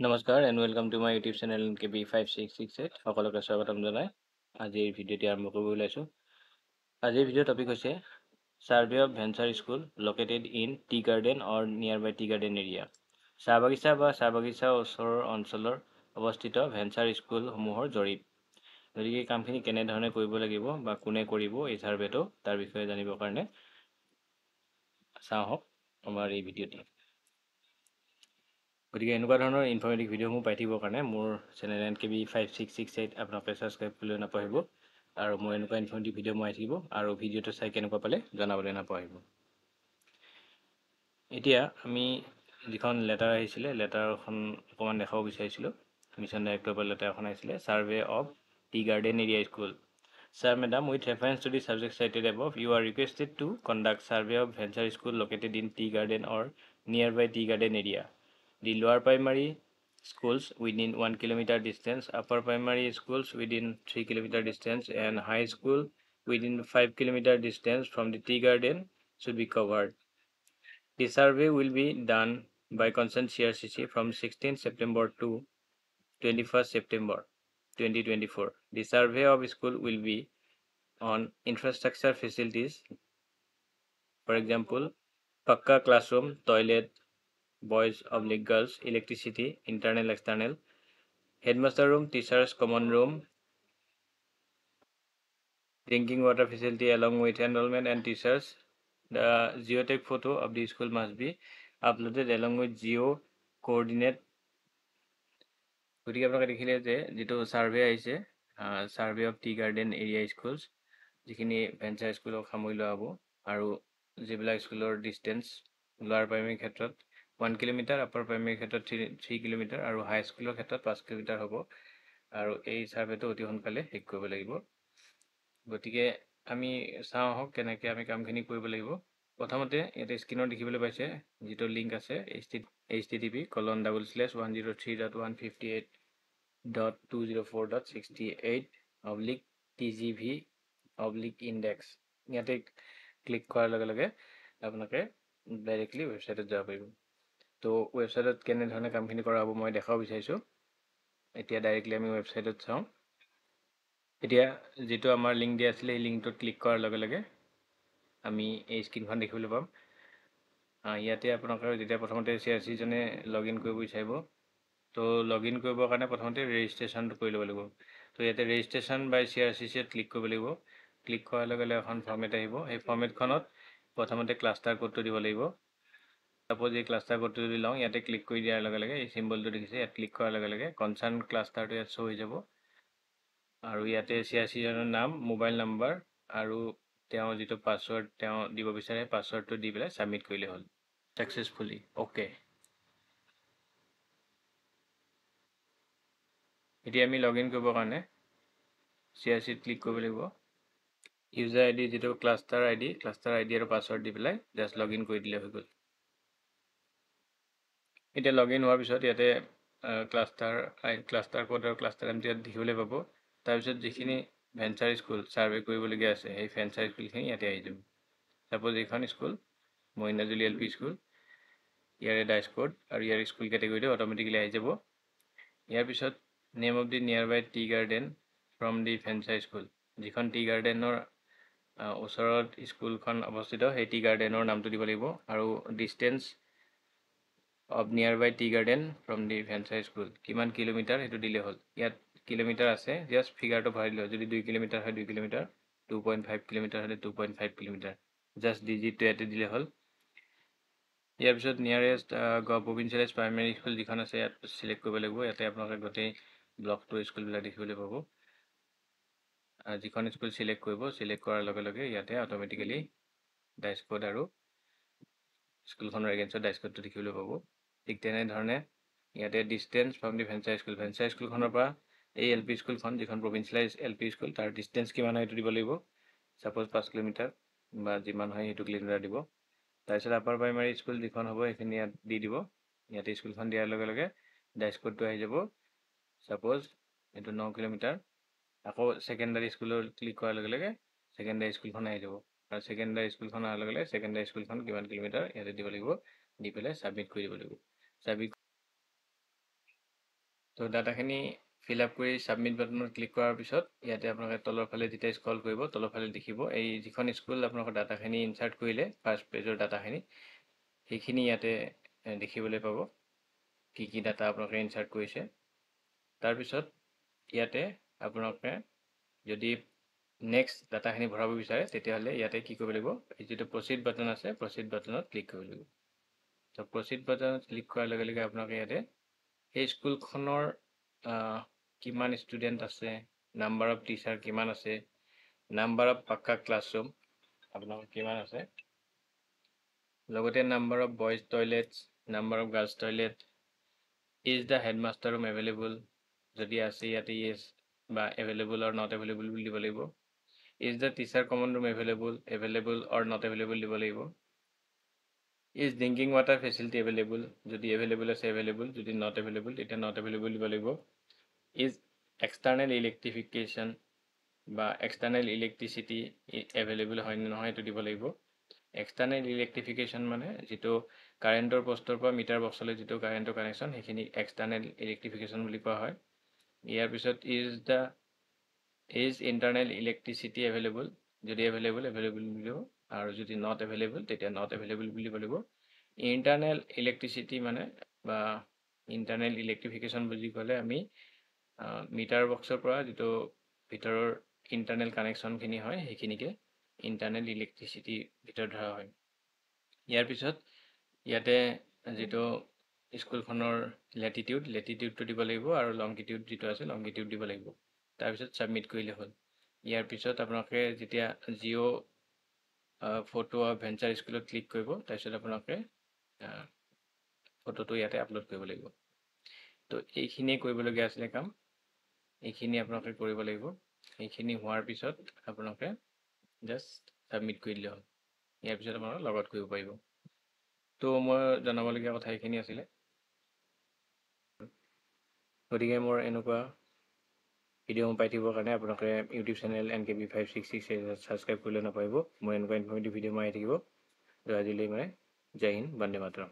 নমস্কাৰ and welcome to my YouTube channel KB5668 সকলোকে স্বাগতম জনাই আজিৰ ভিডিঅ'টি আৰম্ভ কৰিব ওলাইছোঁ। আজিৰ ভিডিঅ'ৰ টপিক হৈছে survey of venture school located in tea garden or near by tea garden area. চাহ বাগিচা বা চাহ বাগিচা ওচৰৰ অঞ্চলৰ অৱস্থিত ভেঞ্চাৰ স্কুলসমূহৰ জৰীপ। গতিকে এই কামখিনি কেনেধৰণে কৰিব লাগিব বা কোনে কৰিব এই ছাৰ্ভেটো তাৰ বিষয়ে জানিবৰ কাৰণে চাওঁ আমাৰ এই ভিডিঅ'টি। গতিকে এনেকুৱা ধৰণৰ ইনফৰ্মেটিভ ভিডিঅ'সমূহ পাই থাকিবৰ কাৰণে মোৰ চেনেল KB5668 আপোনালোকে ছাবস্ক্ৰাইব কৰিবলৈ নাপাহৰিব আৰু মোৰ এনেকুৱা ইনফৰ্মেটিভ ভিডিঅ' মই আহি থাকিব আৰু ভিডিঅ'টো চাই কেনেকুৱা পালে জনাবলৈ নাপাহৰিব। এতিয়া আমি যিখন লেটাৰ আহিছিলে লেটাৰখন অকণমান দেখাব বিচাৰিছিলোঁ। মিছন ডাইৰেক্টৰৰ পৰা লেটাৰ এখন আহিছিলে survey of tea garden area school. Sir, Madam, with reference to the subject cited above, you are requested to conduct survey of venture school located in tea garden or nearby tea garden area. The lower primary schools within 1 kilometer distance, upper primary schools within 3 kilometer distance, and high school within 5 kilometer distance from the tea garden should be covered. The survey will be done by concerned CRCC from 16 September to 21st September 2024. The survey of school will be on infrastructure facilities, for example, Pakka classroom, toilet, boys/girls, electricity, internal, external, headmaster room, teachers, common room, drinking water facility along with enrollment and teachers. The geotech photo of the school must be uploaded along with geo coordinate. গতিকে আপোনালোকে দেখিলে যে যিটো survey আহিছে survey of tea garden area schools যিখিনি venture স্কুলক সামৰি লোৱা হ'ব আৰু যিবিলাক স্কুলৰ ডিষ্টেঞ্চ লোৱাৰ প্ৰাইমেৰীৰ ক্ষেত্ৰত 1 কিলোমিটাৰ, আপাৰ প্ৰাইমেৰীৰ ক্ষেত্ৰত 3 কিলোমিটাৰ আৰু হাই স্কুলৰ ক্ষেত্ৰত 5 কিলোমিটাৰ হ'ব আৰু এই ছাৰ্ভেটো অতি সোনকালে শেষ কৰিব লাগিব। গতিকে আমি চাওঁ আহক কেনেকৈ আমি কামখিনি কৰিব লাগিব। প্ৰথমতে ইয়াতে স্ক্ৰীনত দেখিবলৈ পাইছে যিটো লিংক আছে http://103.158.204.68/TGV/index ইয়াতে ক্লিক কৰাৰ লগে লগে আপোনালোকে ডাইৰেক্টলি ৱেবছাইটত যাব পাৰিব। তো ৱেবছাইটত কেনেধৰণে কামখিনি কৰা হ'ব মই দেখাব বিচাৰিছোঁ। এতিয়া ডাইৰেক্টলি আমি ৱেবছাইটত চাওঁ। এতিয়া যিটো আমাৰ লিংক দিয়া আছিলে এই লিংকটোত ক্লিক কৰাৰ লগে লগে আমি এই স্ক্ৰীনখন দেখিবলৈ পাম। ইয়াতে আপোনালোকে যেতিয়া প্ৰথমতে CRC-জনে লগ ইন কৰিব বিচাৰিব তো লগ ইন কৰিবৰ কাৰণে প্ৰথমতে ৰেজিষ্ট্ৰেশ্যনটো কৰি ল'ব লাগিব। তো ইয়াতে ৰেজিষ্ট্ৰেশ্যন বাই CRCC-ত ক্লিক কৰিব লাগিব। ক্লিক কৰাৰ লগে লগে এখন ফৰ্মেট আহিব। সেই ফৰ্মেটখনত প্ৰথমতে ক্লাষ্টাৰ কোডটো দিব লাগিব। সাপোজ এই ক্লাষ্টাৰ কোডটো যদি লওঁ ইয়াতে ক্লিক কৰি দিয়াৰ লগে লগে এই চিম্বলটো দেখিছে ইয়াত ক্লিক কৰাৰ লগে লগে কনচাৰ্ণ ক্লাষ্টাৰটো ইয়াত শ্ব' হৈ যাব আৰু ইয়াতে CRC-জনৰ নাম, মোবাইল নম্বৰ আৰু তেওঁ যিটো পাছৱৰ্ড তেওঁ দিব বিচাৰে পাছৱৰ্ডটো দি পেলাই ছাবমিট কৰিলে হ'ল ছাকচেছফুলি। অ'কে, এতিয়া আমি লগ ইন কৰিবৰ কাৰণে CRC-ত ক্লিক কৰিব লাগিব। ইউজাৰ ID যিটো ক্লাষ্টাৰ ID আৰু পাছৱৰ্ড দি পেলাই জাষ্ট লগ ইন কৰি দিলে হৈ গ'ল। এতিয়া লগ ইন হোৱাৰ পিছত ইয়াতে ক্লাষ্টাৰ কোড আৰু ক্লাষ্টাৰ নামটো ইয়াত দেখিবলৈ পাব। তাৰপিছত যিখিনি ভেঞ্চাৰ স্কুল ছাৰ্ভে কৰিবলগীয়া আছে সেই ভেঞ্চাৰ স্কুলখিনি ইয়াতে আহি যাব। ছাপোজ এইখন স্কুল মইনাজুলি LP স্কুল, ইয়াৰে ডাইচ কোড আৰু ইয়াৰ স্কুল কেটেগৰীটো অট'মেটিকেলি আহি যাব। ইয়াৰ পিছত name of the near by tea garden from the venture school, যিখন টি গাৰ্ডেনৰ ওচৰত স্কুলখন অৱস্থিত সেই টি গাৰ্ডেনৰ নামটো দিব লাগিব আৰু distance of near by tea garden from the venture school কিমান কিলোমিটাৰ সেইটো দিলে হ'ল। ইয়াত কিলোমিটাৰ আছে, জাষ্ট ফিগাৰটো ভৰাই দিলে হ'ল। যদি 2 কিলোমিটাৰ হয় 2 কিলোমিটাৰ, 2.5 কিলোমিটাৰ হ'লে 2.5 কিলোমিটাৰ, জাষ্ট ডিজিটটো ইয়াতে দিলে হ'ল। ইয়াৰ পিছত নিয়াৰেষ্ট প্ৰভিঞ্চিয়েলাইজ প্ৰাইমেৰী স্কুল যিখন আছে ইয়াত চিলেক্ট কৰিব লাগিব। ইয়াতে আপোনালোকে গোটেই ব্লকটোৰ স্কুলবিলাক দেখিবলৈ পাব। যিখন স্কুল চিলেক্ট কৰিব, চিলেক্ট কৰাৰ লগে লগে ইয়াতে অট'মেটিকেলি ডাইচ কোড আৰু স্কুলখনৰ এগেইনষ্টত ডাইচ কোডটো দেখিবলৈ পাব। ঠিক তেনেধৰণে ইয়াতে ডিষ্টেঞ্চ ফ্ৰম দি ভেঞ্চাৰ স্কুলখনৰ পৰা এই LP স্কুলখন যিখন প্ৰভিঞ্চিয়েলাইজ LP স্কুল তাৰ ডিষ্টেঞ্চ কিমান হয় সেইটো দিব লাগিব। ছাপ'জ 5 কিলোমিটাৰ বা যিমান হয় সেইটো কিলোমিটাৰ দিব। তাৰপিছত আপাৰ প্ৰাইমাৰী স্কুল যিখন হ'ব সেইখিনি ইয়াত দি দিব। ইয়াতে স্কুলখন দিয়াৰ লগে লগে ডাইচ কোডটো আহি যাব। ছাপ'জ এইটো 9 কিলোমিটাৰ। আকৌ ছেকেণ্ডাৰী স্কুলৰ ক্লিক কৰাৰ লগে লগে ছেকেণ্ডাৰী স্কুলখন আহি যাব আৰু ছেকেণ্ডাৰী স্কুলখন অহাৰ লগে লগে ছেকেণ্ডাৰী স্কুলখন কিমান কিলোমিটাৰ ইয়াতে দিব লাগিব, দি পেলাই ছাবমিট কৰি দিব লাগিব। ছাবমিট তো ডাটাখিনি ফিল আপ কৰি ছাবমিট বাটনত ক্লিক কৰাৰ পিছত ইয়াতে আপোনালোকে তলৰ ফালে যেতিয়া স্ক্ৰল কৰিব তলৰ ফালে দেখিব এই যিখন স্কুল আপোনালোকৰ ডাটাখিনি ইনচাৰ্ট কৰিলে ফাৰ্ষ্ট পেজৰ ডাটাখিনি সেইখিনি ইয়াতে দেখিবলৈ পাব কি কি ডাটা আপোনালোকে ইনচাৰ্ট কৰিছে। তাৰপিছত ইয়াতে আপোনালোকে যদি নেক্সট ডাটাখিনি ভৰাব বিচাৰে তেতিয়াহ'লে ইয়াতে কি কৰিব লাগিব, এই যিটো প্ৰচিড বাটন আছে প্ৰচিড বাটনত ক্লিক কৰিব লাগিব। তো প্ৰচিড বাটনত ক্লিক কৰাৰ লগে লগে আপোনালোকে ইয়াতে সেই স্কুলখনৰ কিমান ষ্টুডেণ্ট আছে, নাম্বাৰ অফ টিচাৰ কিমান আছে, নাম্বাৰ অফ পাক্কা ক্লাছৰুম আপোনালোকৰ কিমান আছে, লগতে number of boys toilets, number of girls toilet, is the headmaster room available, যদি আছে ইয়াতে ইয়েছ বা এভেইলেবল অৰ নট এভেইলেবল বুলি দিব লাগিব। Is the teacher common room available or not available দিব লাগিব। Is drinking water facility available, যদি এভেইলেবল আছে এভেইলেবল, যদি নট এভেইলেবল তেতিয়া নট এভেইলেবল দিব লাগিব। ইজ এক্সটাৰ্নেল ইলেক্ট্ৰিফিকেশ্যন বা এক্সটাৰ্নেল ইলেক্ট্ৰিচিটি এভেইলেবল হয় নে নহয় এইটো দিব লাগিব। এক্সটাৰ্নেল ইলেক্ট্ৰিফিকেশ্যন মানে যিটো কাৰেণ্টৰ পষ্টৰ পৰা মিটাৰ বক্সলৈ যিটো কাৰেণ্টৰ কানেকশ্যন সেইখিনি এক্সটাৰ্নেল ইলেক্ট্ৰিফিকেশ্যন বুলি কোৱা হয়। ইয়াৰ পিছত ইজ ইণ্টাৰনেল ইলেক্ট্ৰিচিটি এভেইলেবল, যদি এভেইলেবল বুলি দিব, আৰু যদি নট এভেইলেবল তেতিয়া নট এভেইলেবল বুলি দিব লাগিব। ইণ্টাৰনেল ইলেক্ট্ৰিচিটি মানে বা ইণ্টাৰনেল ইলেক্ট্ৰিফিকেশ্যন বুলি ক'লে আমি মিটাৰ বক্সৰ পৰা যিটো ভিতৰৰ ইণ্টাৰনেল কানেকশ্যনখিনি হয় সেইখিনিকে ইণ্টাৰনেল ইলেক্ট্ৰিচিটি ভিতৰত ধৰা হয়। ইয়াৰ পিছত ইয়াতে যিটো স্কুলখনৰ লেটিটিউডটো দিব লাগিব আৰু লংগিটিউড যিটো আছে লংগিটিউড দিব লাগিব। তাৰপিছত ছাবমিট কৰিলে হ'ল। ইয়াৰ পিছত আপোনালোকে যেতিয়া জিঅ' ফটো অফ ভেঞ্চাৰ স্কুলত ক্লিক কৰিব তাৰপিছত আপোনালোকে ফটোটো ইয়াতে আপলোড কৰিব লাগিব। তো এইখিনিয়ে কৰিবলগীয়া আছিলে কাম, এইখিনি আপোনালোকে কৰিব লাগিব। এইখিনি হোৱাৰ পিছত আপোনালোকে জাষ্ট ছাবমিট কৰি দিলে হ'ল। ইয়াৰ পিছত আপোনালোকে লগ আউট কৰিব পাৰিব। তো মই জনাবলগীয়া কথা এইখিনি আছিলে। গতিকে মোৰ এনেকুৱা ভিডিঅ' পাই থাকিবৰ কাৰণে আপোনালোকে ইউটিউব চেনেল NKB566 ছাবস্ক্ৰাইব কৰিলে নাপাৰিব। মই এনেকুৱা ইনফৰ্মেটিভ ভিডিঅ' আহি থাকিব। তো আজিলৈ জয় হিন্দ, বন্দে মাতৰম।